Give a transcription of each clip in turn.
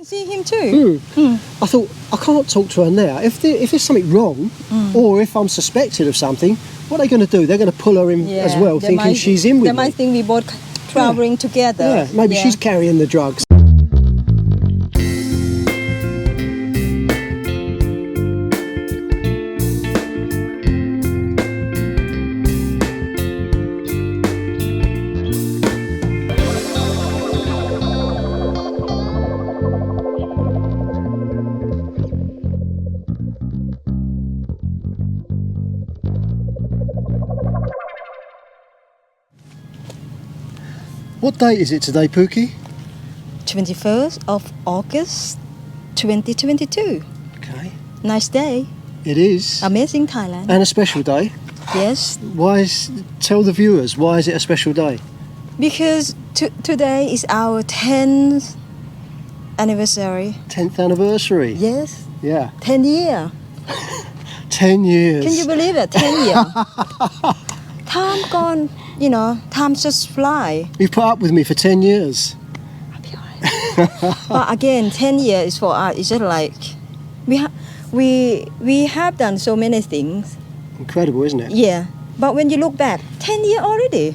can see him too. I thought, I can't talk to her now. If there's something wrong, or if I'm suspected of something, what are they going to do? They're going to pull her in as well, thinking she's in with me. They might think we both traveling together. Yeah, maybe she's carrying the drugs. What date is it today, Pookie? 21st of August 2022. Okay. Nice day. It is. Amazing Thailand. And a special day. Yes. Tell the viewers, why is it a special day? Because today is our 10th anniversary. 10th anniversary. Yes. Yeah. 10 years. 10 years. Can you believe it? 10 years. Time gone, time just fly. You've put up with me for 10 years. I'll be honest. But again, 10 years for us, it's just like, we have done so many things. Incredible, isn't it? Yeah. But when you look back, 10 years already,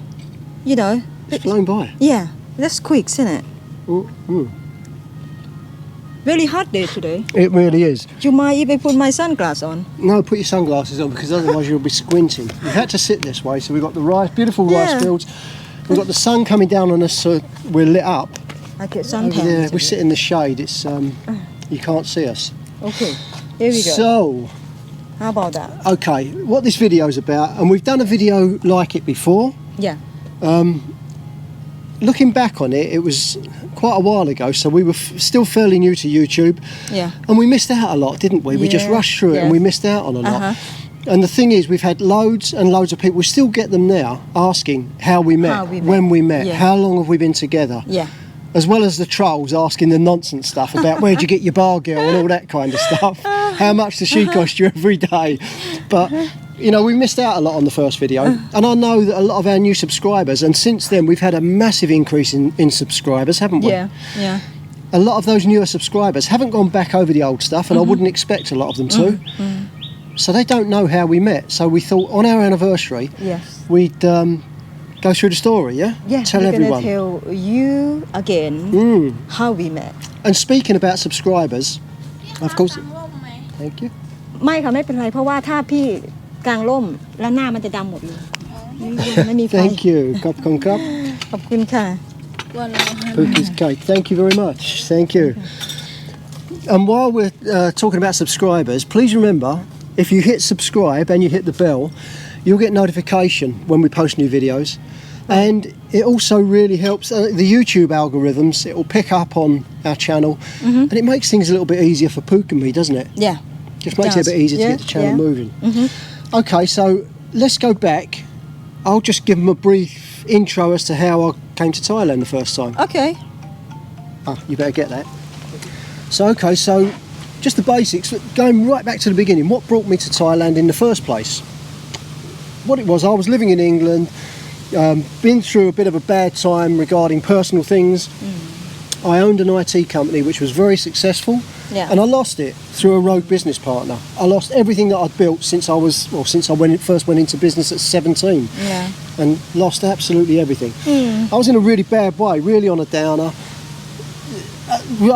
It's flown by. Yeah, that's quick, isn't it? Mm. Really hot day today. It really is. Do you mind if I put my sunglasses on? No, put your sunglasses on, because otherwise you'll be squinting. We had to sit this way, so we've got the beautiful rice fields. We've got the sun coming down on us, so we're lit up. I get Over suntan. there, we sit in the shade. It's you can't see us. Okay, here we go. So, how about that? okay, what this video is about, and we've done a video like it before. Yeah. Looking back on it, it was quite a while ago, so we were still fairly new to YouTube. Yeah. And we missed out a lot, didn't we? We just rushed through it and we missed out on a lot. And the thing is, we've had loads and loads of people, we still get them now, asking how we met, when we met, how long have we been together. Yeah. As well as the trolls asking the nonsense stuff about where'd you get your bar girl and all that kind of stuff. How much does she cost you every day? But, we missed out a lot on the first video. And I know that a lot of our new subscribers, and since then we've had a massive increase in subscribers, haven't we? Yeah, yeah. A lot of those newer subscribers haven't gone back over the old stuff, and I wouldn't expect a lot of them to. So they don't know how we met. So we thought on our anniversary, we'd go through the story, yeah? Yeah, tell we're everyone. Gonna tell you again how we met. And speaking about subscribers, of course. Thank you. ไม่ค่ะไม่เป็นไรเพราะว่าถ้าพี่กางร่มแล้วหน้ามันจะดำหมดเลยไม่มีไฟ Thank you. ขอบคุณครับ ขอบคุณค่ะ Pookie's cake. Thank you very much. Thank you. And while we're talking about subscribers, please remember, if you hit subscribe and you hit the bell, you'll get notification when we post new videos. And it also really helps the YouTube algorithms. It will pick up on our channel, and it makes things a little bit easier for Pook and me, doesn't it? Yeah. Just makes it a bit easier to get the channel moving. Okay, so let's go back. I'll just give them a brief intro as to how I came to Thailand the first time. Okay. You better get that. So just the basics, going right back to the beginning. What brought me to Thailand in the first place? What it was, I was living in England, been through a bit of a bad time regarding personal things. I owned an IT company which was very successful, and I lost it through a rogue business partner. I lost everything that I'd built since I first went into business at 17, and lost absolutely everything. I was in a really bad way, really on a downer.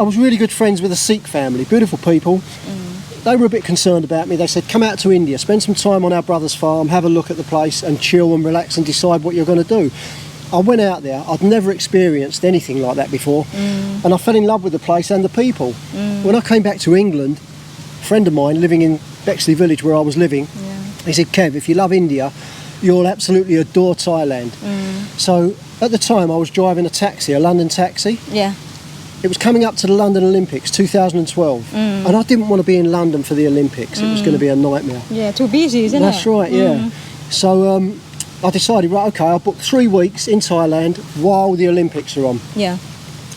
I was really good friends with a Sikh family, beautiful people. They were a bit concerned about me. They said, come out to India, spend some time on our brother's farm, have a look at the place and chill and relax and decide what you're going to do. I went out there. I'd never experienced anything like that before. And I fell in love with the place and the people. When I came back to England, a friend of mine living in Bexley Village where I was living, he said, Kev, if you love India, you'll absolutely adore Thailand. So at the time I was driving a taxi, a London taxi. Yeah. It was coming up to the London Olympics 2012, and I didn't want to be in London for the Olympics. It was going to be a nightmare. Yeah, too busy, isn't it? That's right, yeah. So I decided, right, okay, I'll book 3 weeks in Thailand while the Olympics are on. Yeah.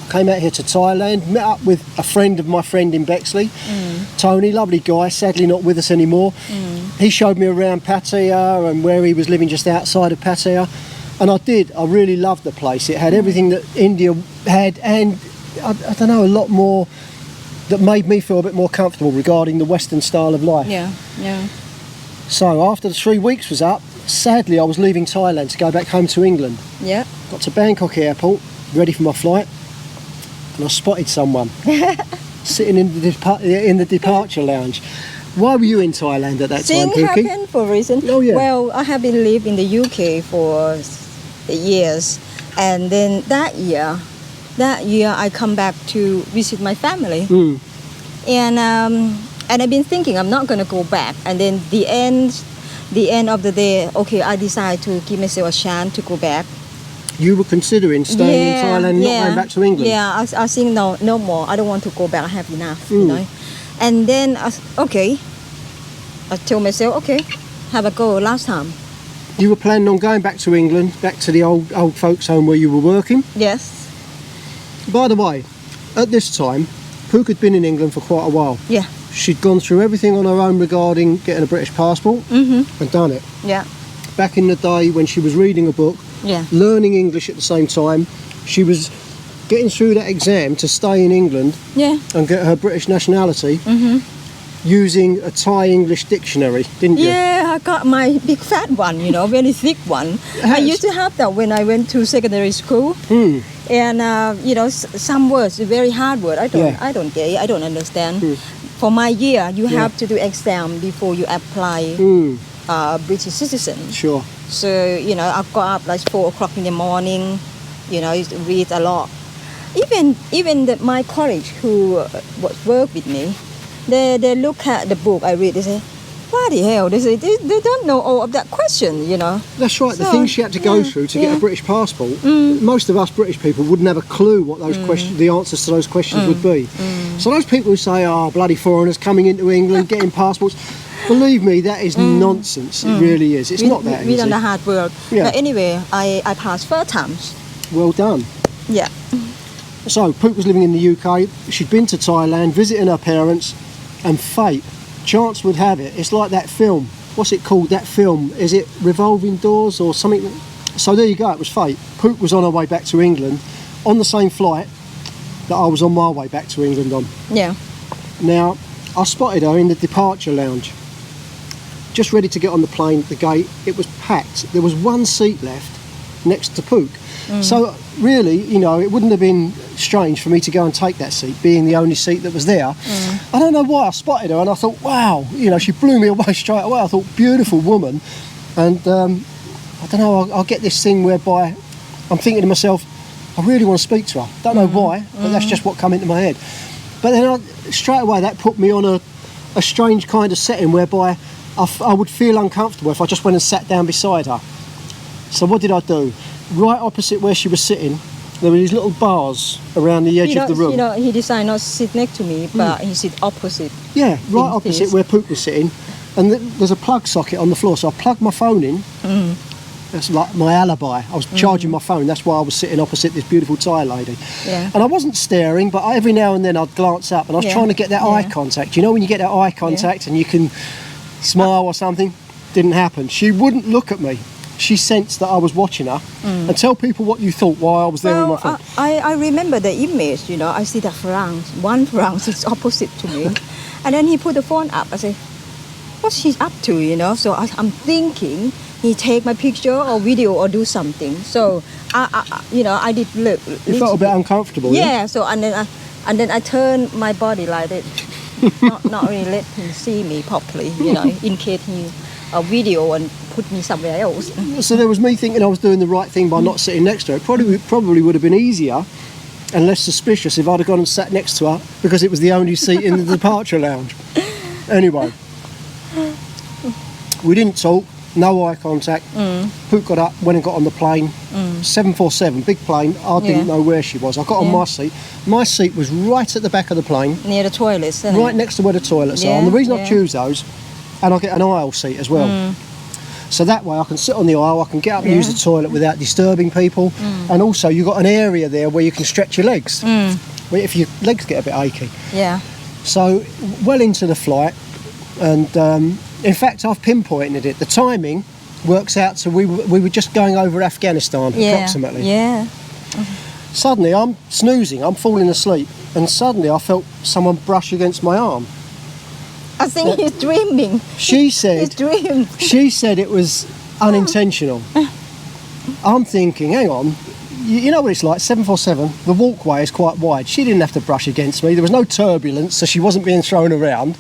Came out here to Thailand, met up with a friend of my friend in Bexley, Tony, lovely guy, sadly not with us anymore. He showed me around Pattaya and where he was living just outside of Pattaya, and I really loved the place. It had everything that India had, and I don't know, a lot more that made me feel a bit more comfortable regarding the Western style of life. Yeah. Yeah. So after the 3 weeks was up, sadly I was leaving Thailand to go back home to England. Yeah. Got to Bangkok airport, ready for my flight, and I spotted someone sitting in the departure lounge. Why were you in Thailand at that time, Things Pookie? happen for a reason. Oh, yeah. Well, I have been living in the UK for years, and then that year I come back to visit my family, and I've been thinking I'm not gonna go back, and then the end of the day, okay, I decide to give myself a chance to go back. You were considering staying in Thailand, not going back to England? Yeah, I think no more. I don't want to go back. I have enough, you know. And then, I told myself, okay, have a go last time. You were planning on going back to England, back to the old folks' home where you were working? Yes. By the way, at this time, Pook had been in England for quite a while. Yeah. She'd gone through everything on her own regarding getting a British passport and done it. Yeah. Back in the day when she was reading a book, Yeah. learning English at the same time, she was getting through that exam to stay in England Yeah. and get her British nationality using a Thai English dictionary, didn't you? Yeah, I got my big fat one, you know, very thick one. I used to have that when I went to secondary school. And you know, some words, very hard word. I don't get it. I don't understand. For my year, you have to do exam before you apply British citizen. Sure. So you know, I got up like 4 o'clock in the morning. You know, read a lot. Even my colleague who work with me, they look at the book I read. They say, "What the hell?" They say they don't know all of that question. You know. That's right. The So, things she had to go through to get a British passport. Most of us British people wouldn't have a clue what those questions, the answers to those questions would be. So those people who say, "Oh, bloody foreigners coming into England getting passports," believe me, that is nonsense. It really is. It's not that We easy. done the hard work. Yeah. But anyway, I passed 4 times. Well done. Yeah. So Pook was living in the UK. She'd been to Thailand, visiting her parents, and fate, chance would have it. It's like that film. What's it called? That film? Is it Revolving Doors or something? So there you go. It was fate. Pook was on her way back to England on the same flight that I was on my way back to England on. Yeah. Now, I spotted her in the departure lounge, just ready to get on the plane at the gate. It was packed. There was one seat left next to Pook. So really, you know, it wouldn't have been strange for me to go and take that seat, being the only seat that was there. I don't know why I spotted her and I thought, wow, you know, she blew me away straight away. I thought, beautiful woman. And I don't know, I'll get this thing whereby I'm thinking to myself, I really want to speak to her. Don't know why, but that's just what came into my head. But then straight away that put me on a strange kind of setting whereby I would feel uncomfortable if I just went and sat down beside her. So what did I do? Right opposite where she was sitting, there were these little bars around the edge of the room. You know, he decided not to sit next to me, but he sit opposite. Yeah, right in opposite his. where Pook was sitting. And there's a plug socket on the floor, so I plugged my phone in. That's like my alibi. I was charging my phone, that's why I was sitting opposite this beautiful Thai lady. Yeah. And I wasn't staring, but every now and then I'd glance up and I was trying to get that eye contact. You know when you get that eye contact and you can smile or something? Didn't happen. She wouldn't look at me. She sensed that I was watching her. And tell people what you thought while I was there with my phone. I remember the image, you know, I see the one Farang sits opposite to me. And then he put the phone up. I say, what's he up to, you know? So I'm thinking he take my picture or video or do something. So, I did look. You felt a bit uncomfortable, Yeah, so and then I turned my body like that. not really let him see me properly, you know, in case he video and put me somewhere else. So there was me thinking I was doing the right thing by not sitting next to her. It probably would have been easier and less suspicious if I'd have gone and sat next to her because it was the only seat in the departure lounge. Anyway, we didn't talk, no eye contact. Pook got up, went and got on the plane. 747, big plane. I didn't know where she was. I got on my seat. My seat was right at the back of the plane. Near the toilets, isn't Right it? next to where the toilets are. And the reason I choose those, and I get an aisle seat as well. So that way I can sit on the aisle, I can get up and use the toilet without disturbing people. And also you've got an area there where you can stretch your legs. If your legs get a bit achy. Yeah. So well into the flight, and in fact I've pinpointed it. The timing works out, so we were just going over Afghanistan approximately. Yeah. Suddenly I'm snoozing, I'm falling asleep. and suddenly I felt someone brush against my arm. I think he's dreaming. She He's said, dreaming. she said it was unintentional. I'm thinking, hang on, you know what it's like, 747, the walkway is quite wide. She didn't have to brush against me. There was no turbulence, so she wasn't being thrown around.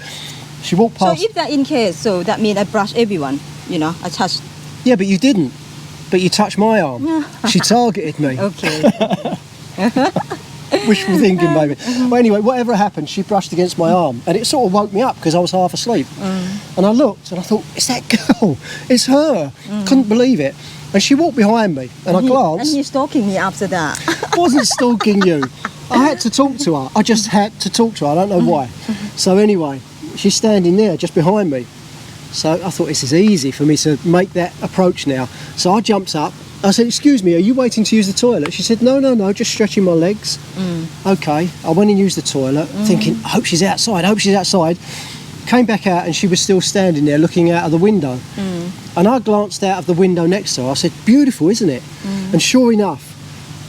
She walked So past. if that in case, so that means I brush everyone, you know, I touch. Yeah, but you didn't. But you touched my arm. She targeted me. Okay. Wishful thinking, baby. Well, anyway, whatever happened, she brushed against my arm, and it sort of woke me up because I was half asleep. And I looked, and I thought, it's that girl. It's her. Couldn't believe it. And she walked behind me, and I glanced. And he's stalking me after that. Wasn't stalking you. I had to talk to her. I just had to talk to her. I don't know why. So anyway, she's standing there just behind me. So I thought this is easy for me to make that approach now. So I jumped up. I said, excuse me, are you waiting to use the toilet? She said, no, just stretching my legs. Okay. I went and used the toilet, thinking, I hope she's outside. Came back out and she was still standing there looking out of the window. And I glanced out of the window next to her. I said, beautiful, isn't it? And sure enough,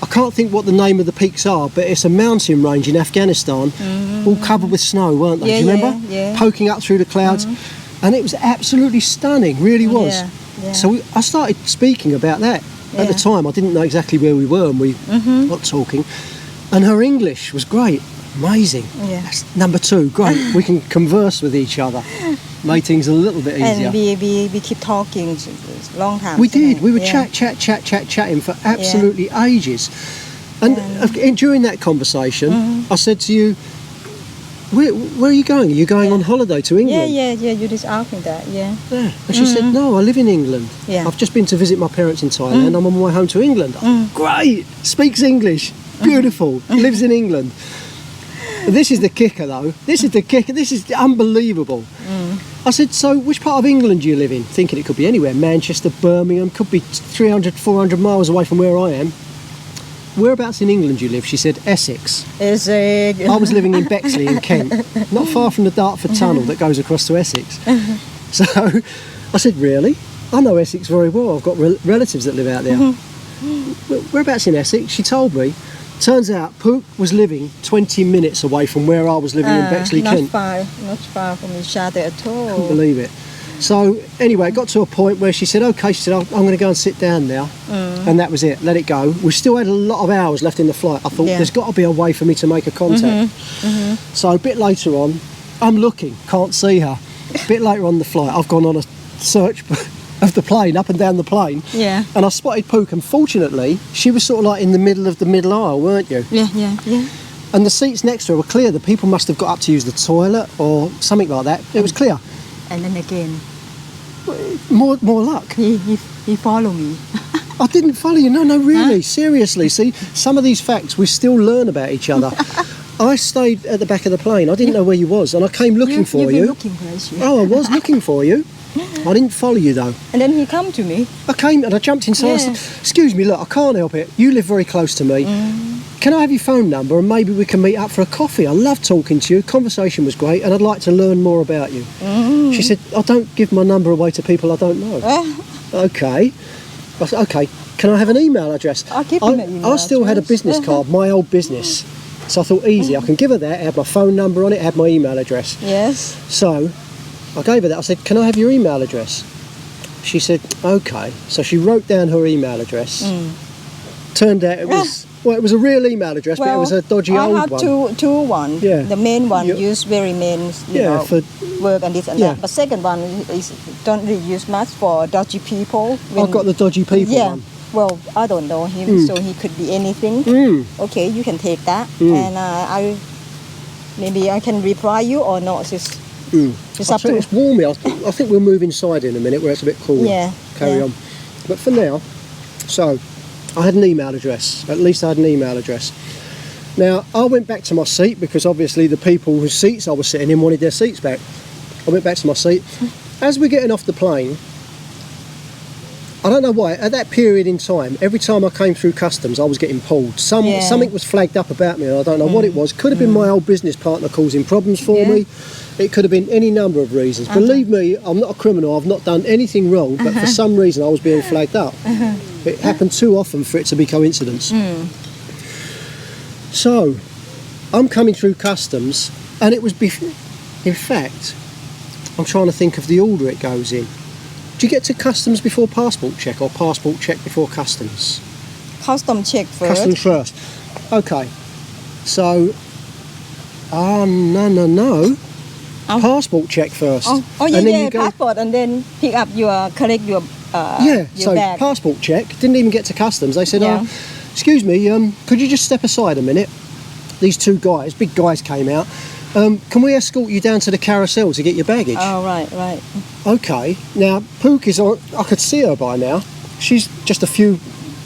I can't think what the name of the peaks are, but it's a mountain range in Afghanistan, all covered with snow, weren't they? Yeah, do you remember? yeah. Poking up through the clouds. And it was absolutely stunning, really was. Yeah. So I started speaking about that. At the time, I didn't know exactly where we were, and we got talking. And her English was great, amazing. Yeah. That's number 2, great. We can converse with each other. Made things a little bit easier. And we keep talking long time. We did. We would Yeah. chatting for absolutely ages. And during that conversation, I said to you, where are you going? Are you going on holiday to England? Yeah. You just asked me that. Yeah. Yeah. And she said, no, I live in England. Yeah. I've just been to visit my parents in Thailand. I'm on my way home to England. Oh, great. Speaks English. Beautiful. Lives in England. This is the kicker, though. This is unbelievable. I said, so which part of England do you live in? Thinking it could be anywhere. Manchester, Birmingham, could be 300, 400 miles away from where I am. Whereabouts in England do you live? She said, Essex. Essex. I was living in Bexley in Kent, not far from the Dartford Tunnel that goes across to Essex. So I said, really? I know Essex very well. I've got relatives that live out there. Whereabouts in Essex? She told me. Turns out Pook was living 20 minutes away from where I was living in Bexley, Kent. Not far from each other at all. Couldn't believe it. So anyway, it got to a point where she said, okay, she said, I'm going to go and sit down now. And that was it, let it go. We still had a lot of hours left in the flight. I thought, there's got to be a way for me to make a contact. So a bit later on, I'm looking, can't see her. A bit later on the flight, I've gone on a search of the plane, up and down the plane. Yeah. And I spotted Pook, and fortunately, she was sort of like in the middle of the middle aisle, weren't you? Yeah. And the seats next to her were clear. The people must have got up to use the toilet or something like that. It was clear. And then again, More luck. he followed me. I didn't follow you. No, really. Seriously. See, some of these facts we still learn about each other. I stayed at the back of the plane. I didn't know where you was, and I came looking for You've you. been looking for us. Oh, I was looking for you. I didn't follow you though. And then he come to me. I came and I jumped inside. I said, excuse me, look, I can't help it. You live very close to me. Can I have your phone number and maybe we can meet up for a coffee? I love talking to you. Conversation was great and I'd like to learn more about you. She said, I don't give my number away to people I don't know. Okay. I said, okay, can I have an email address? I'll give him an email I still had a address. business card, my old business. So I thought, easy, I can give her that, it had my phone number on it, it had my email address. Yes. So I gave her that. I said, can I have your email address? She said, okay. So she wrote down her email address. Turned out it was, well, it was a real email address, but it was a dodgy old one. I had two ones. Yeah. The main one used very main, you know, for work and this and that. But second one is don't really use much for dodgy people. I've got the dodgy people one. Well, I don't know him, so he could be anything. Okay, you can take that, and maybe I can reply you or not. It's up to. It's warm here. I think we'll move inside in a minute where it's a bit cooler. Yeah. Carry on. But for now, so I had an email address. At least I had an email address. Now I went back to my seat because obviously the people whose seats I was sitting in wanted their seats back. I went back to my seat. As we're getting off the plane, I don't know why, at that period in time, every time I came through customs, I was getting pulled. Something was flagged up about me, and I don't know what it was. Could have been my old business partner causing problems for me. It could have been any number of reasons. Believe me, I'm not a criminal. I've not done anything wrong, but for some reason I was being flagged up. It happened too often for it to be coincidence. So, I'm coming through customs, and it was in fact, I'm trying to think of the order it goes in. Do you get to customs before passport check, or passport check before customs? Custom check first. Customs first. Okay. So, no. Oh. Passport check first. Oh, And then yeah, you go- passport, and then pick up collect your Yeah, your so bag. passport check, didn't even get to customs. They said, Yeah. excuse me, could you just step aside a minute? These two guys, big guys, came out. Can we escort you down to the carousel to get your baggage? Oh, right. Okay. Now, Pook is on, I could see her by now. She's just a few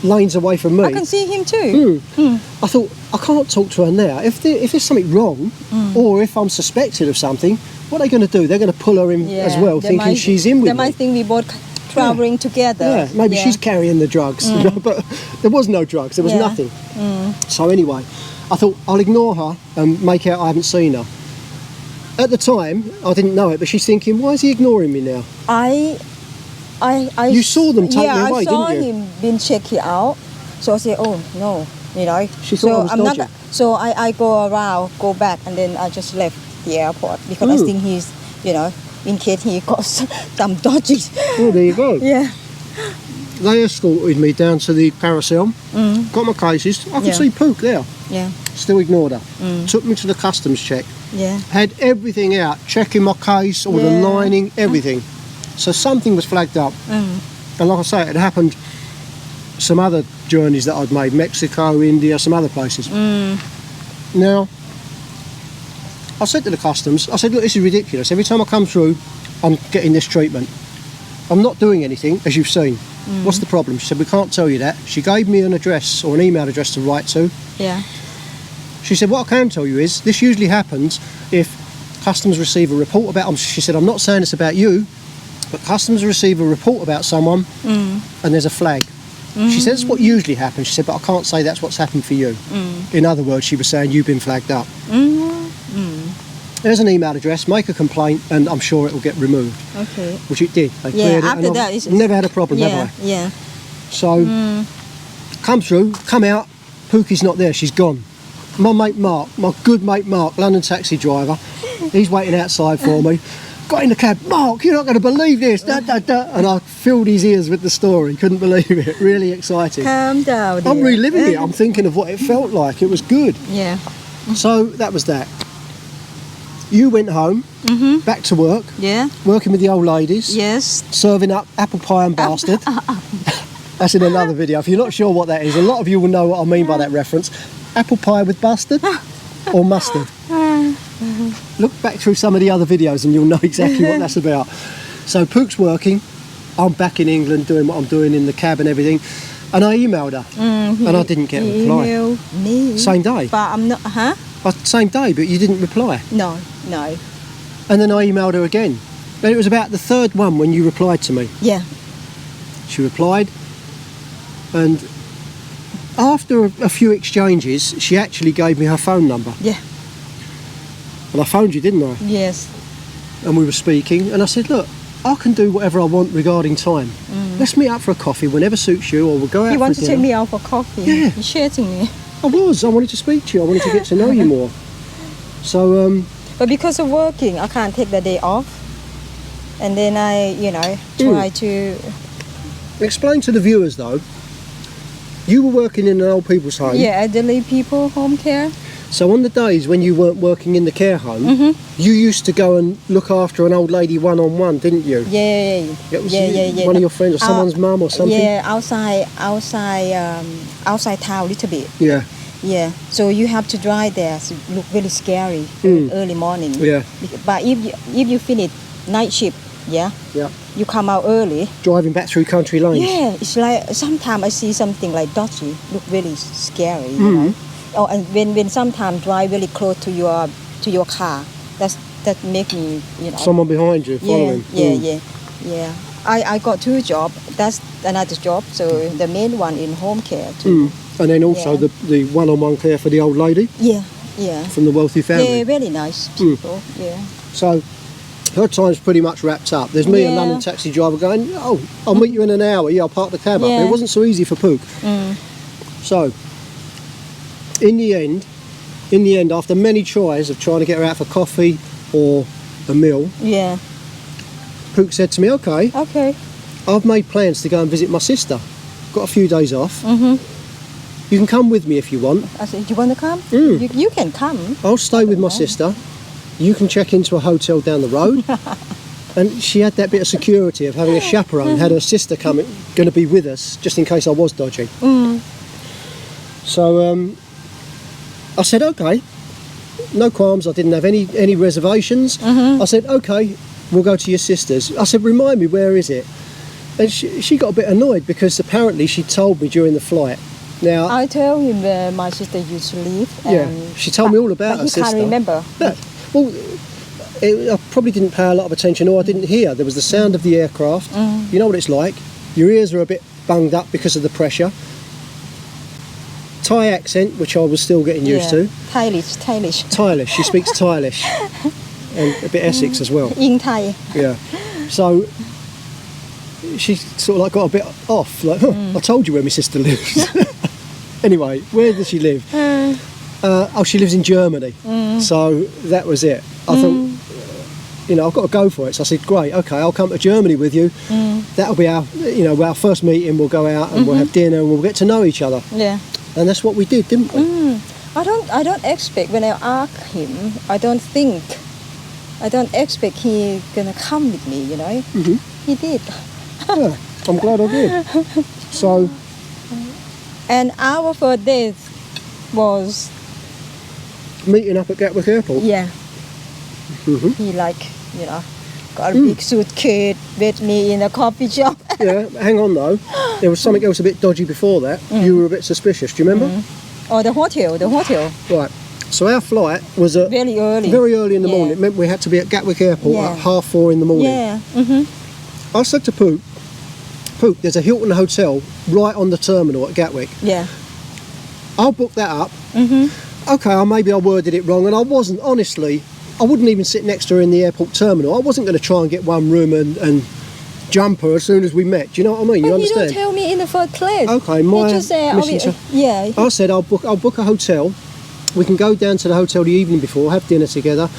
lanes away from me. I can see him too. I thought, I can't talk to her now. If there's something wrong, or if I'm suspected of something, what are they going to do? They're going to pull her in as well, They thinking might- she's in with They me. might think we both traveling together. Yeah, maybe she's carrying the drugs, you know, but there was no drugs, there was Yeah. nothing. So anyway, I thought I'll ignore her and make out I haven't seen her. At the time, I didn't know it, but she's thinking, why is he ignoring me now? I You saw them take me yeah, away, I saw didn't you? him being checked out. So I said, oh no, you know. She thought I was I'm dodgy. not. So I go around, go back, and then I just left the airport because I think he's, you know, in case he got some dodgy. Oh, there you go. Yeah. They escorted me down to the carousel, got my cases. I could Yeah. see Pook there. Yeah. Still ignored her. Took me to the customs check. Yeah. Had everything out, checking my case, all the Yeah. lining, everything. So something was flagged up. And like I say, it had happened some other journeys that I'd made, Mexico, India, some other places. Now, I said to the customs, I said, look, this is ridiculous. Every time I come through, I'm getting this treatment. I'm not doing anything, as you've seen. What's the problem? She said, we can't tell you that. She gave me an address or an email address to write to. Yeah. She said, what I can tell you is, this usually happens if customs receive a report about, she said, I'm not saying it's about you, but customs receive a report about someone and there's a flag. She said, that's what usually happens. She said, but I can't say that's what's happened for you. In other words, she was saying, you've been flagged up. There's an email address, make a complaint, and I'm sure it will get removed. Okay. Which it did. They Yeah, cleared it, after and that, I've it's never had a problem, have I? Yeah. So, come through, come out, Pookie's not there, she's gone. My mate Mark, my good mate Mark, London taxi driver, he's waiting outside for me. Got in the cab, Mark, you're not going to believe this, da, da, da. And I filled his ears with the story, couldn't believe it, really exciting. Calm down. I'm dear. reliving it, I'm thinking of what it felt like, it was good. Yeah. So, that was that. You went home, back to work, Yeah. working with the old ladies, Yes. serving up apple pie and bastard. That's in another video. If you're not sure what that is, a lot of you will know what I mean by that reference. Apple pie with bastard or mustard. Look back through some of the other videos and you'll know exactly what that's about. So Pook's working, I'm back in England doing what I'm doing in the cab and everything, and I emailed her and I didn't get a reply. Email me. Same day. But I'm not, Same day, but you didn't reply. No. And then I emailed her again. But it was about the third one when you replied to me. Yeah. She replied, and after a few exchanges, she actually gave me her phone number. Yeah. And I phoned you, didn't I? Yes. And we were speaking, and I said, look, I can do whatever I want regarding time. Let's meet up for a coffee whenever suits you, or we'll go out You for want to dinner. take me out for coffee? Yeah. You're shitting me. I wanted to speak to you, I wanted to get to know you more. So, But because of working, I can't take the day off. And then I, try to... explain to the viewers though, you were working in an old people's home. Yeah, elderly people, home care. So on the days when you weren't working in the care home, you used to go and look after an old lady one-on-one, didn't you? Yeah. It was one of your friends or someone's mum or something? Yeah, outside town a little bit. Yeah. Yeah, so you have to drive there. So it look really scary early morning. Yeah. But if you finish night shift, Yeah. you come out early. Driving back through country lanes. Yeah, it's like sometimes I see something like dodgy, look really scary. You know? Oh, and when sometimes drive really close to your car, that make me Someone behind you following. Yeah. I got two jobs. That's another job. So the main one in home care too. And then also the one-on-one care for the old lady Yeah. from the wealthy family. Yeah, really nice people. Yeah. So her time's pretty much wrapped up. There's me, a Yeah. London taxi driver, going, oh, I'll meet you in an hour. Yeah, I'll park the cab up. Yeah. It wasn't so easy for Pook. So, in the end, in the end, after many tries of trying to get her out for coffee or a meal, Yeah. Pook said to me, okay, Okay. I've made plans to go and visit my sister. Got a few days off. Mm-hmm. You can come with me if you want. I said, you want to come? Mm. You can come. I'll stay with my sister. You can check into a hotel down the road. And she had that bit of security of having a chaperone, had her sister going to be with us, just in case I was dodgy. Mm. So I said, okay, no qualms. I didn't have any reservations. Mm-hmm. I said, okay, we'll go to your sister's. I said, remind me, where is it? And she got a bit annoyed because apparently she told me during the flight. Now, I tell him where my sister used to live. yeah, she told me all about but her he sister. can't remember. No, well, I probably didn't pay a lot of attention, or I didn't hear. There was the sound of the aircraft. Mm. You know what it's like. Your ears are a bit bunged up because of the pressure. Thai accent, which I was still getting used to. Thailish. Thailish. She speaks Thailish. And a bit Essex as well. In Thai. Yeah. So she sort of like got a bit off. Like, I told you where my sister lives. Anyway, where does she live? She lives in Germany. So that was it. I thought, I've got to go for it. So I said, great, okay, I'll come to Germany with you. That'll be our first meeting. We'll go out and we'll have dinner and we'll get to know each other. Yeah. And that's what we did, didn't we? I don't expect when I ask him. I don't expect he gonna come with me. He did. Yeah, I'm glad I did. So. And our first date was meeting up at Gatwick Airport. Yeah. Mm-hmm. He got a big suitcase with me in a coffee shop. Yeah, hang on though. There was something else a bit dodgy before that. You were a bit suspicious, do you remember? Oh, the hotel. Right. So our flight was at very early. Very early in the morning. It meant we had to be at Gatwick Airport at 4:30 in the morning. Yeah. Mm-hmm. I said to Pook, there's a Hilton hotel right on the terminal at Gatwick. Yeah. I'll book that up. Mm-hmm. Okay, maybe I worded it wrong, and I wasn't, honestly, I wouldn't even sit next to her in the airport terminal. I wasn't going to try and get one room and jump her as soon as we met. Do you know what I mean? But you understand? You don't tell me in the first place. Okay, You just say, I said I'll book a hotel. We can go down to the hotel the evening before, have dinner together,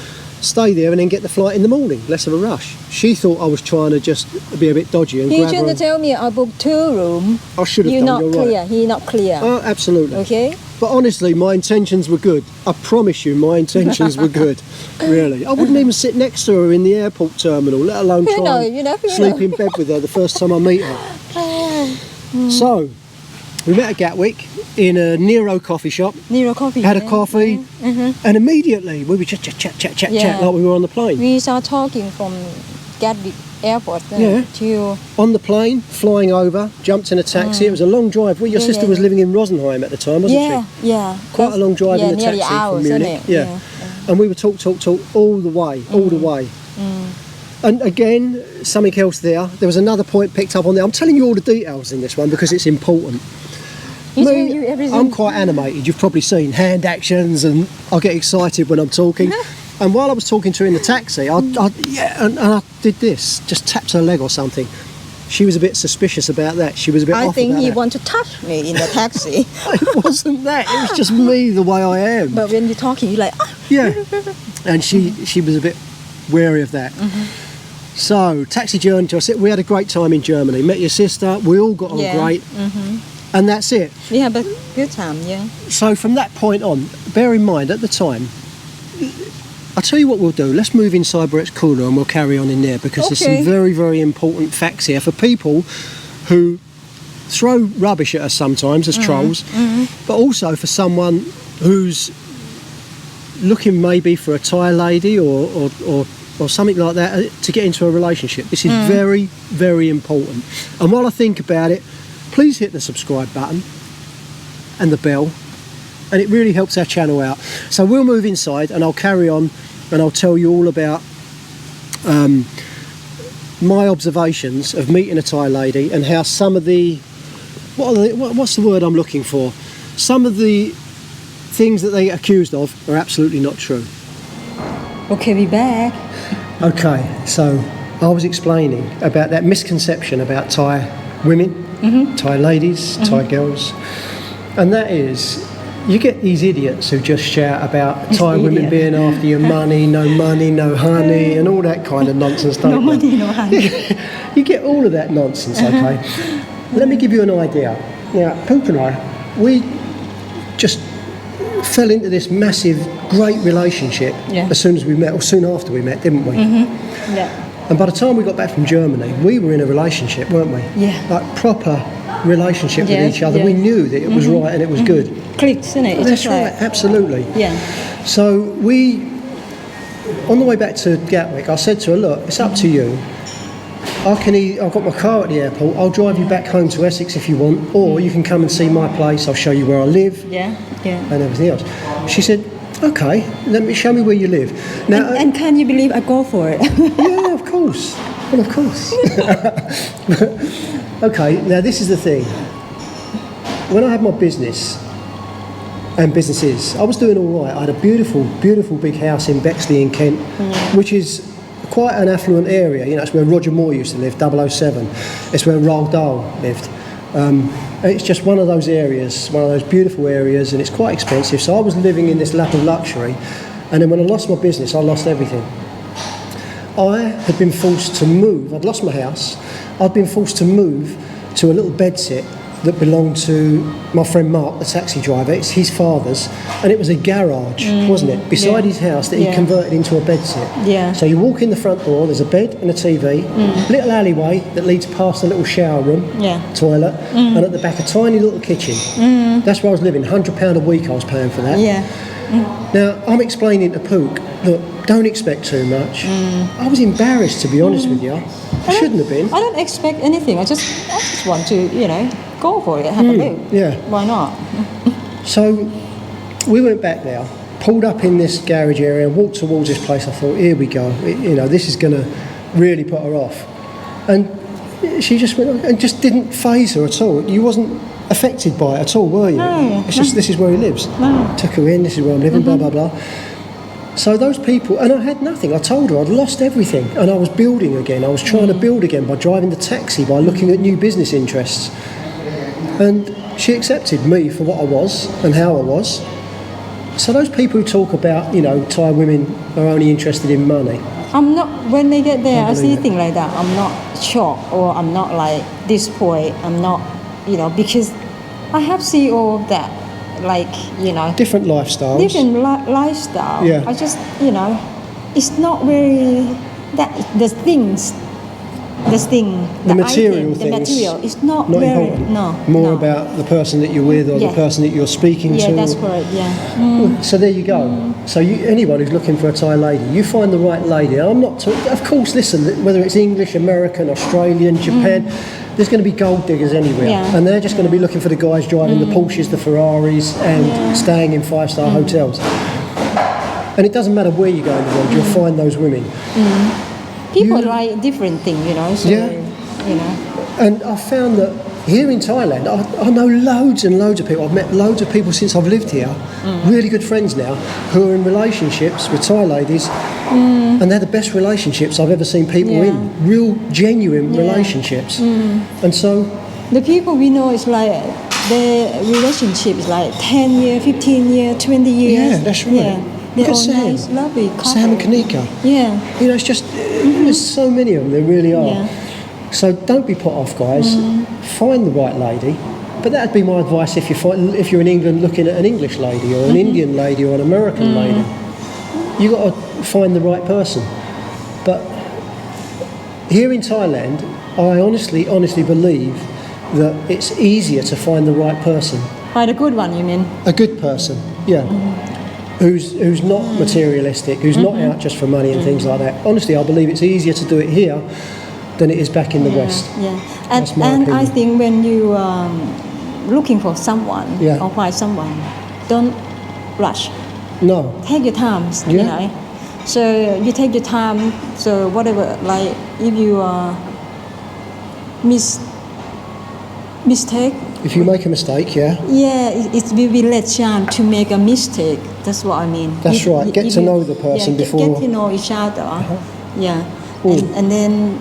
stay there, and then get the flight in the morning. Less of a rush. She thought I was trying to just be a bit dodgy and He grab her. shouldn't tell me I booked 2 rooms. I should have done. You're clear. right. He's not clear. Oh, absolutely. Okay. But honestly, my intentions were good. I promise you, my intentions were good. Really, I wouldn't even sit next to her in the airport terminal, let alone try and sleep in bed with her the first time I meet her. So, we met at Gatwick in a Nero coffee shop. Nero coffee. Had a coffee, and immediately we were just chat like we were on the plane. We started talking from Gatwick Airport to on the plane, flying over, jumped in a taxi. It was a long drive. Well, your sister was living in Rosenheim at the time, wasn't she? Yeah. Quite a long drive in the taxi hours, from Munich. Isn't it? Yeah. And we would talk all the way. And again, something else there. There was another point picked up on there. I'm telling you all the details in this one because it's important. You everything. I'm quite animated. You've probably seen hand actions, and I get excited when I'm talking. And while I was talking to her in the taxi, I did this, just tapped her leg or something. She was a bit suspicious about that. She was a bit off about that. I think he wanted to touch me in the taxi. It wasn't that. It was just me, the way I am. But when you're talking, you're like, yeah. And she was a bit wary of that. So, taxi journey to us. We had a great time in Germany. Met your sister. We all got on great. And that's it. We had a good time, yeah. So from that point on, bear in mind at the time, I'll tell you what we'll do. Let's move inside where it's cooler and we'll carry on in there because there's some very, very important facts here for people who throw rubbish at us sometimes as trolls, but also for someone who's looking maybe for a Thai lady or something like that to get into a relationship. This is very, very important. And while I think about it, please hit the subscribe button and the bell, and it really helps our channel out. So we'll move inside and I'll carry on and I'll tell you all about my observations of meeting a Thai lady and how some of the, what's the word I'm looking for? Some of the things that they get accused of are absolutely not true. Okay, we're back. Okay, so I was explaining about that misconception about Thai women, Thai ladies, Thai girls, and that is you get these idiots who just shout about Thai women being after your money, no honey, and all that kind of nonsense, don't you? No money, no honey. You get all of that nonsense, okay? Let me give you an idea. Now, Pook and I, we just fell into this massive, great relationship as soon as we met, or soon after we met, didn't we? Yeah. And by the time we got back from Germany, we were in a relationship, weren't we? Yeah. Like proper relationship with each other. We knew that it was right and it was good. Clicks, isn't it? That's right, absolutely. Yeah. So we, on the way back to Gatwick, I said to her, look, it's up to you. I've got my car at the airport, I'll drive you back home to Essex if you want, or you can come and see my place, I'll show you where I live and everything else. She said, okay, show me where you live. Now, and can you believe I go for it? yeah, of course. Well, of course. Okay, now this is the thing. When I had my business and businesses, I was doing all right. I had a beautiful, beautiful big house in Bexley in Kent, which is quite an affluent area. You know, it's where Roger Moore used to live, 007. It's where Roald Dahl lived. It's just one of those areas, one of those beautiful areas, and it's quite expensive. So I was living in this lap of luxury, and then when I lost my business, I lost everything. I had been forced to move. I'd lost my house. I'd been forced to move to a little bedsit that belonged to my friend Mark, the taxi driver. It's his father's, and it was a garage, wasn't it, beside his house that he converted into a bedsit. Yeah. So you walk in the front door, there's a bed and a TV, little alleyway that leads past a little shower room, toilet, and at the back a tiny little kitchen. That's where I was living. £100 a week I was paying for that. Yeah. Now I'm explaining to Pook, look, don't expect too much. I was embarrassed, to be honest with you. I shouldn't have been. I don't expect anything. I just want to, go for it, have a look. Yeah. Why not? So we went back there, pulled up in this garage area, walked towards this place. I thought, here we go. This is going to really put her off. And she just went on, and just didn't faze her at all. You wasn't affected by it at all, were you? No. It's just, this is where he lives. No. Took her in, this is where I'm living, blah, blah, blah. So those people, and I had nothing. I told her I'd lost everything, and I was building again. I was trying to build again by driving the taxi, by looking at new business interests. And she accepted me for what I was and how I was. So those people who talk about, Thai women are only interested in money. I'm not, when they get there, I see things like that. I'm not shocked, or I'm not like disappointed. I'm not, because I have seen all of that. Different lifestyles. Different lifestyle. Yeah. I just, it's not very the material item, things. The material. It's not very important. More about the person that you're with, or the person that you're speaking to. Yeah, that's correct. Yeah. So there you go. So anyone who's looking for a Thai lady, you find the right lady. I'm not. Of course, listen. Whether it's English, American, Australian, Japan. There's going to be gold diggers anywhere, and they're just going to be looking for the guys driving the Porsches, the Ferraris, and staying in five-star hotels. And it doesn't matter where you go in the world, you'll find those women. People like different things, So, And I found that here in Thailand, I know loads and loads of people. I've met loads of people since I've lived here, really good friends now, who are in relationships with Thai ladies, and they're the best relationships I've ever seen people in. Real, genuine relationships. And so the people we know is like their relationship is like 10 years, 15 years, 20 years. Yeah, that's right. Yeah. They're all Sam. nice, lovely couple. Sam and Kanika. Yeah. It's just, there's so many of them, there really are. Yeah. So don't be put off, guys. Find the right lady. But that'd be my advice if you're in England looking at an English lady, or an Indian lady, or an American lady. You've got to find the right person. But here in Thailand, I honestly believe that it's easier to find the right person. Find a good one, you mean? A good person, yeah. Who's not materialistic, who's not out just for money and things like that. Honestly, I believe it's easier to do it here than it is back in the West. Yeah, and I think when you looking for someone or find someone, don't rush. No. Take your time, So you take your time. So whatever, like if you mistake. If you make a mistake, it will be less chance to make a mistake. That's what I mean. That's right. Get to know the person before. Get to know each other. Yeah. And then,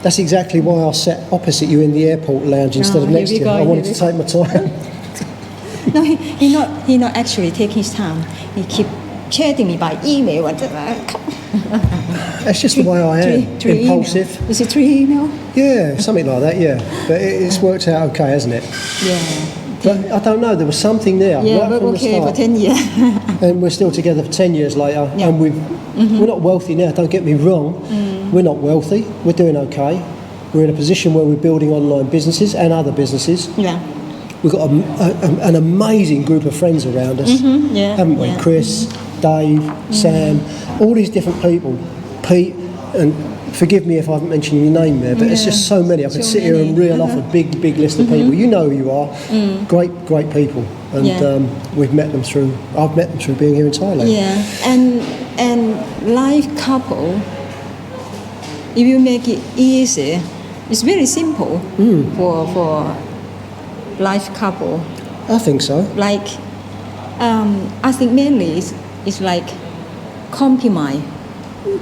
That's exactly why I sat opposite you in the airport lounge instead of next to you. I wanted to take my time. No, he not actually take his time. He keep chatting me by email. That's just the way I am. Three impulsive. Email. Is it 3 email? Yeah, something like that. Yeah, but it's worked out okay, hasn't it? Yeah. But I don't know. There was something there. Yeah, right we're from okay the start. for 10 years. And we're still together for 10 years later. Yeah. And we're not wealthy now. Don't get me wrong. We're not wealthy. We're doing okay. We're in a position where we're building online businesses and other businesses. Yeah. We've got an amazing group of friends around us, Yeah. haven't we? Yeah. Chris, Dave, Sam, all these different people. Pete, and forgive me if I haven't mentioned your name there, but it's just so many. I could sit here and reel off a big list of people. You know who you are. Great people. And I've met them through being here in Thailand. Yeah, and life couple, if you make it easy, it's very simple for life couple. I think so. Like, I think mainly it's like compromise.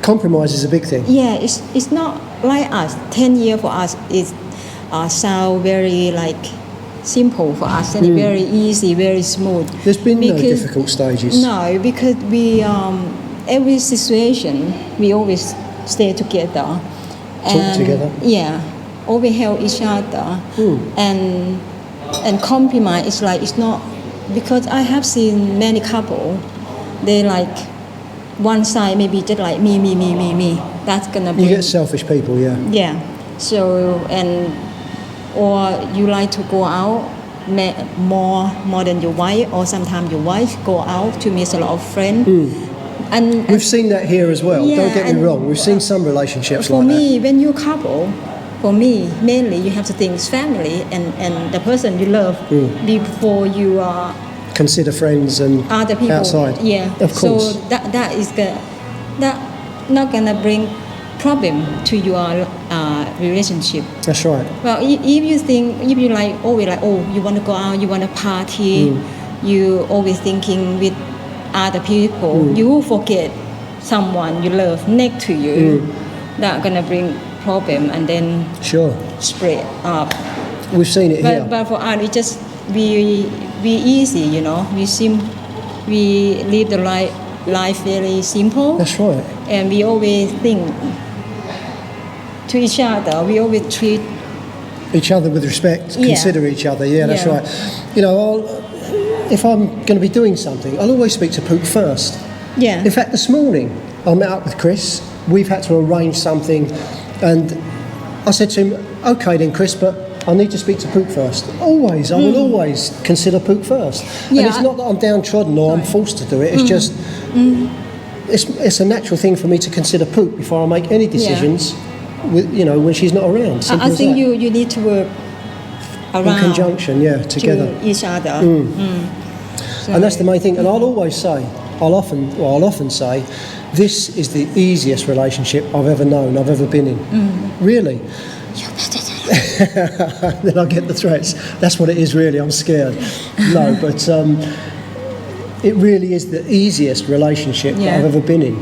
Compromise is a big thing. Yeah, it's not like us. 10 years for us is sound very like simple for us and very easy, very smooth. There's been no difficult stages. No, because we every situation we always stay together. Talk together. Yeah, always help each other. And compromise is like it's not, because I have seen many couple, they like one side maybe just like me. That's gonna be. You get selfish people, yeah. Yeah. So or you like to go out more than your wife, or sometimes your wife go out to meet a lot of friends. And we've seen that here as well. Yeah, don't get me wrong. We've seen some relationships for like me, that. when you couple, for me mainly you have to think it's family and the person you love before you consider friends and other people outside. Yeah, of course. So that is that not gonna bring problem to your relationship. That's right. Well, if you like always like, you want to go out, you want to party, you always thinking with other people, you will forget someone you love next to you. That gonna bring problem and then spread up. We've seen it here. But for us, it just we easy, you know. We live the life very simple. That's right. And we always think to each other. We always treat each other with respect. Consider each other. Yeah, that's right. You know, if I'm going to be doing something, I'll always speak to Pook first. Yeah. In fact, this morning I met up with Chris. We've had to arrange something, and I said to him, "Okay, then, Chris, but I need to speak to Pook first." Always, I will always consider Pook first. Yeah, and it's not that I'm downtrodden or I'm forced to do it. It's just it's a natural thing for me to consider Pook before I make any decisions. With, you know, when she's not around. I think you need to work around in conjunction, together to each other. So and that's the main thing. And I'll often say, this is the easiest relationship I've ever known, I've ever been in. Really. Then I get the threats. That's what it is, really. I'm scared. No, but it really is the easiest relationship that I've ever been in.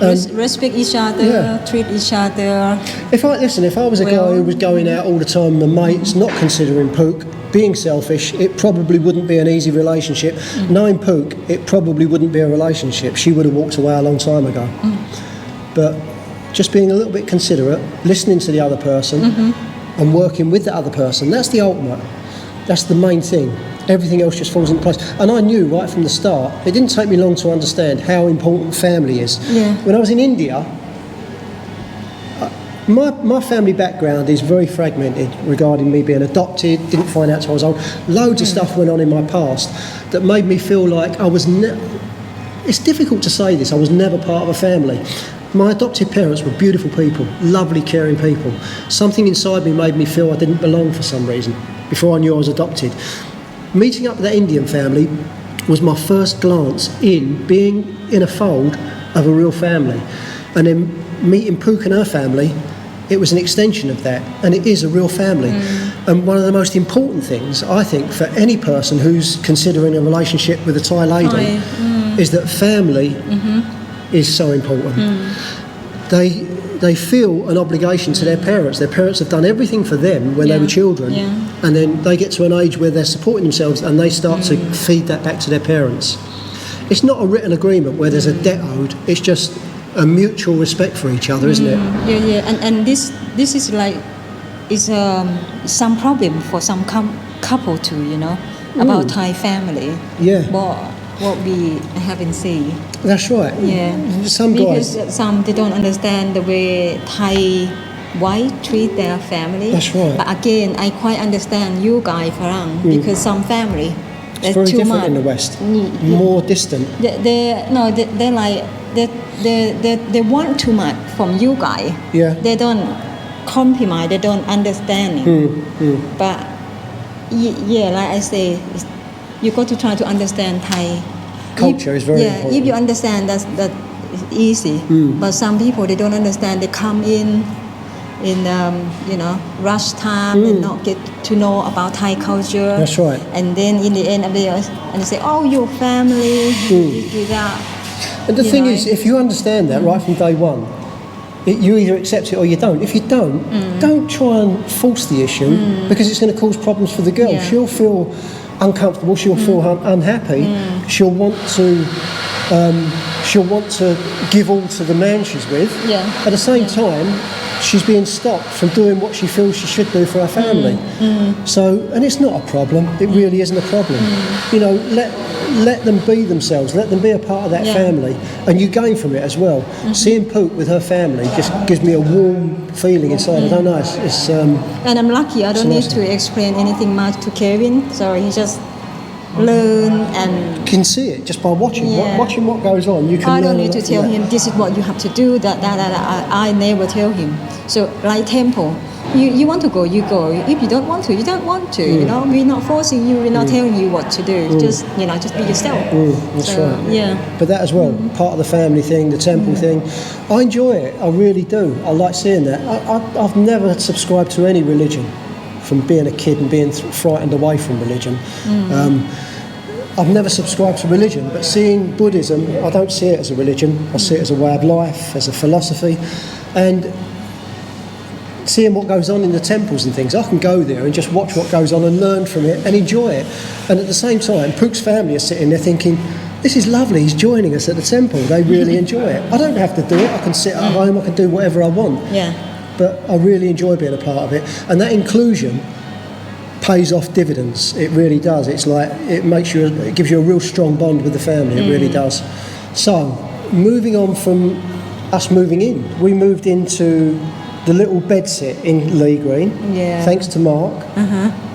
Respect each other, treat each other. If I was a guy who was going out all the time with my mates, not considering Pook, being selfish, it probably wouldn't be an easy relationship. Knowing Pook, it probably wouldn't be a relationship. She would have walked away a long time ago. But just being a little bit considerate, listening to the other person, and working with the other person, that's the ultimate. That's the main thing. Everything else just falls into place. And I knew right from the start, it didn't take me long to understand how important family is. Yeah. When I was in India, my family background is very fragmented regarding me being adopted, didn't find out till I was old. Loads of stuff went on in my past that made me feel like I was it's difficult to say this, I was never part of a family. My adopted parents were beautiful people, lovely, caring people. Something inside me made me feel I didn't belong for some reason before I knew I was adopted. Meeting up with that Indian family was my first glance in being in a fold of a real family. And then meeting Pook and her family, it was an extension of that, and it is a real family. And one of the most important things, I think, for any person who's considering a relationship with a Thai lady is that family is so important. they feel an obligation to their parents. Their parents have done everything for them when they were children, and then they get to an age where they're supporting themselves and they start to feed that back to their parents. It's not a written agreement where there's a debt owed. It's just a mutual respect for each other, isn't it? And this is like some problem for some couple too, you know, about Thai family. Yeah. What we haven't seen. That's right. Yeah. Some guys. Because some they don't understand the way Thai white treat their family. That's right. But again, I quite understand you guys, Farang, because some family It's very different in the West. More distant. They want too much from you guys. Yeah. They don't compromise. They don't understand. But like I say, you got to try to understand Thai culture. Is very important. If you understand that is easy. But some people they don't understand. They come in rush time and not get to know about Thai culture. That's right. And then in the end of the year, and they say, "Oh, your family, do that." And the thing is, if you understand that right from day one, you either accept it or you don't. If you don't try and force the issue because it's going to cause problems for the girl. Yeah. She'll feel uncomfortable. She'll feel unhappy. She'll want to give all to the man she's with. Yeah. At the same time, she's being stopped from doing what she feels she should do for her family. So, and it's not a problem. It really isn't a problem. You know, let them be themselves. Let them be a part of that family, and you gain from it as well. Seeing Pook with her family just gives me a warm feeling inside. I don't know. It's and I'm lucky. I don't need to explain anything much to Kevin. So he just learn and you can see it just by watching. Watching what goes on, you can. I don't need to tell him this is what you have to do. That. I never tell him. So like temple, you want to go, you go. If you don't want to, you don't want to. You know, we're not forcing you. We're not telling you what to do. Just be yourself. That's right. Yeah. But that as well, part of the family thing, the temple thing. I enjoy it. I really do. I like seeing that. I've never subscribed to any religion. From being a kid and being frightened away from religion. I've never subscribed to religion, but seeing Buddhism, I don't see it as a religion. I see it as a way of life, as a philosophy. And seeing what goes on in the temples and things, I can go there and just watch what goes on and learn from it and enjoy it. And at the same time, Pook's family are sitting there thinking, this is lovely, he's joining us at the temple. They really enjoy it. I don't have to do it. I can sit at home, I can do whatever I want. Yeah. But I really enjoy being a part of it, and that inclusion pays off dividends. It really does. It's like it gives you a real strong bond with the family. It really does. So, moving on from us moving in, we moved into the little bedsit in Lee Green. Yeah. Thanks to Mark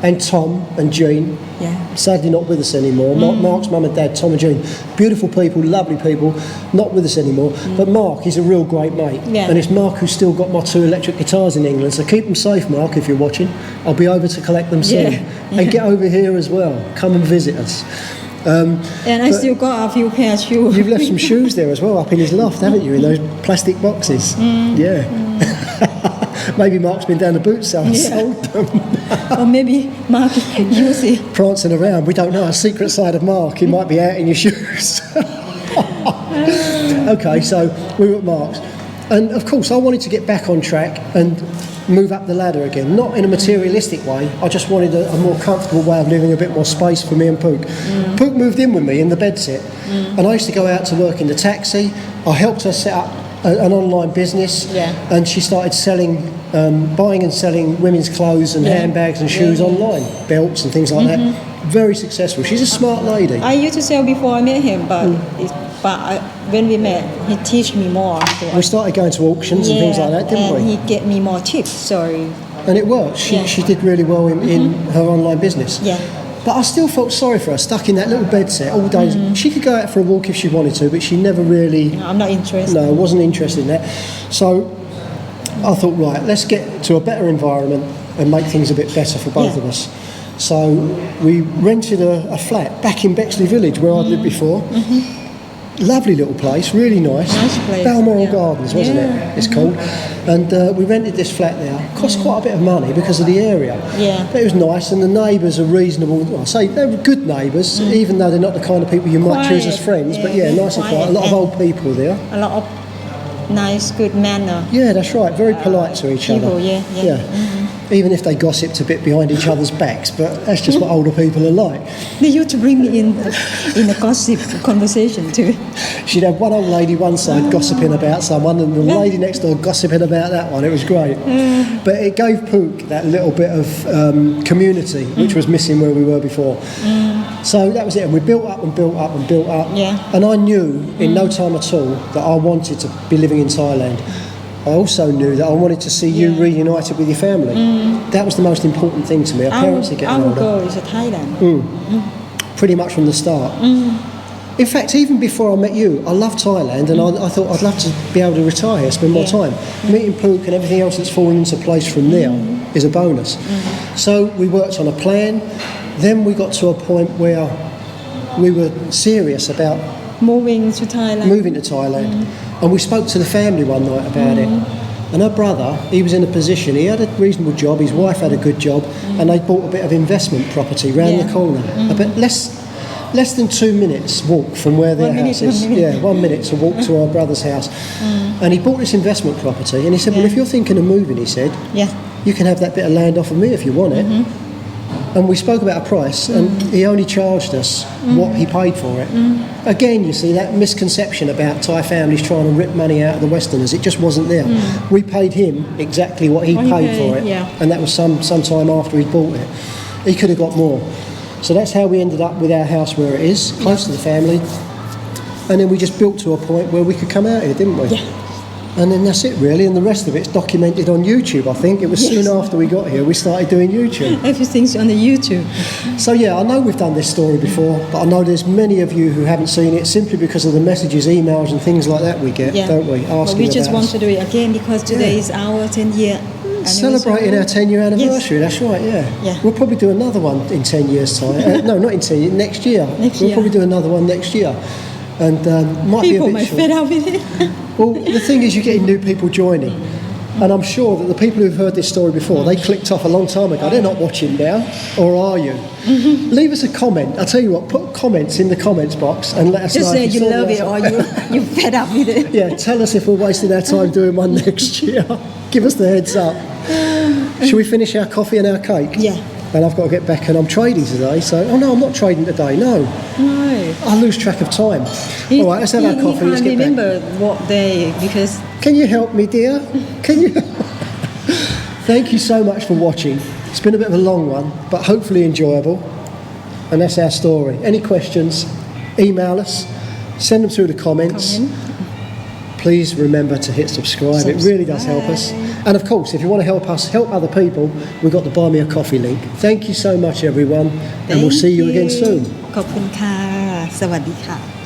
and Tom and Jean. Yeah. Sadly not with us anymore. Mark's mum and dad, Tom and Jean, beautiful people, lovely people, not with us anymore. But Mark is a real great mate. Yeah. And it's Mark who's still got my 2 electric guitars in England. So keep them safe, Mark, if you're watching. I'll be over to collect them soon. And get over here as well. Come and visit us. And I still got a few pair of shoes. You've left some shoes there as well, up in his loft, haven't you, in those plastic boxes? Yeah. Maybe Mark's been down the boot sale and sold them. Or maybe Mark use it. Prancing around, we don't know, a secret side of Mark, he might be out in your shoes. Okay, so we were at Mark's. And of course, I wanted to get back on track and move up the ladder again. Not in a materialistic way, I just wanted a more comfortable way of living, a bit more space for me and Pook. Pook moved in with me in the bedsit, and I used to go out to work in the taxi. I helped her set up an online business, and she started buying and selling women's clothes and handbags and shoes online, belts and things like that. Very successful. She's a smart lady. I used to sell before I met him, but when we met, he teach me more. We started going to auctions and things like that, didn't we? And he get me more tips. So. And it worked. She did really well in her online business. Yeah. But I still felt sorry for her, stuck in that little bedsit all day. She could go out for a walk if she wanted to, but she never really... No, I'm not interested. No, I wasn't interested in that. So I thought, right, let's get to a better environment and make things a bit better for both of us. So we rented a flat back in Bexley Village, where I'd lived before. Lovely little place, really nice. Nice place. Balmoral Gardens, wasn't it? It's called. And we rented this flat there. Cost quite a bit of money because of the area. Yeah. But it was nice, and the neighbours are reasonable. I say they were good neighbours, even though they're not the kind of people you might choose as friends. But nice and quiet. A lot of old people there. A lot of nice, good manner. Yeah, that's right. Very polite to each people, other. yeah. Even if they gossiped a bit behind each other's backs, but that's just what older people are like. They used to bring me in a gossip conversation too. She'd have one old lady one side gossiping about someone and the lady next door gossiping about that one. It was great. But it gave Pook that little bit of community, which was missing where we were before. So that was it. And we built up and built up and built up. Yeah. And I knew in no time at all that I wanted to be living in Thailand. I also knew that I wanted to see you reunited with your family. That was the most important thing to me. Our parents are getting our older. goal is Thailand. Pretty much from the start. In fact, even before I met you, I loved Thailand and I thought I'd love to be able to retire here, spend more time. Meeting Pook and everything else that's fallen into place from there is a bonus. So we worked on a plan. Then we got to a point where we were serious about Moving to Thailand. And we spoke to the family one night about it. And her brother, he was in a position, he had a reasonable job, his wife had a good job, and they bought a bit of investment property round the corner. A bit less than 2 minutes walk from where their house is. 1 minute. Yeah, 1 minute to walk to our brother's house. And he bought this investment property and he said, well, if you're thinking of moving, he said, you can have that bit of land off of me if you want it. And we spoke about a price and he only charged us what he paid for it. Again, you see that misconception about Thai families trying to rip money out of the Westerners, it just wasn't there. We paid him exactly what he paid for it. And that was some time after he'd bought it. He could have got more. So that's how we ended up with our house where it is, close to the family. And then we just built to a point where we could come out here, didn't we? Yeah. And then that's it really, and the rest of it's documented on YouTube, I think. It was soon after we got here we started doing YouTube. Everything's on the YouTube. So yeah, I know we've done this story before, but I know there's many of you who haven't seen it simply because of the messages, emails and things like that we get, don't we? Asking we just about want us. to do it again because today is our 10-year Celebrating our 10-year anniversary, that's right, yeah. We'll probably do another one in 10 years' time. No, not in 10 years, next year. We'll probably do another one next year. And might people be a bit might short. fed up with it. Well, the thing is you're getting new people joining. And I'm sure that the people who've heard this story before, they clicked off a long time ago. They're not watching now, or are you? Leave us a comment. I'll tell you what, put comments in the comments box and let us know. Just say if you love it or you're fed up with it. Yeah, tell us if we're wasting our time doing one next year. Give us the heads up. Shall we finish our coffee and our cake? Yeah. And I've got to get back and I'm trading today, so... Oh, no, I'm not trading today, no. I lose track of time. All right, let's have our coffee, let's get back. I remember what day, because... Can you help me, dear? Can you... Thank you so much for watching. It's been a bit of a long one, but hopefully enjoyable. And that's our story. Any questions, email us, send them through the comments. Please remember to hit subscribe. It really does help us. And of course, if you want to help us help other people, we've got the Buy Me a Coffee link. Thank you so much, everyone, and we'll see you again soon. ขอบคุณค่ะ สวัสดีค่ะ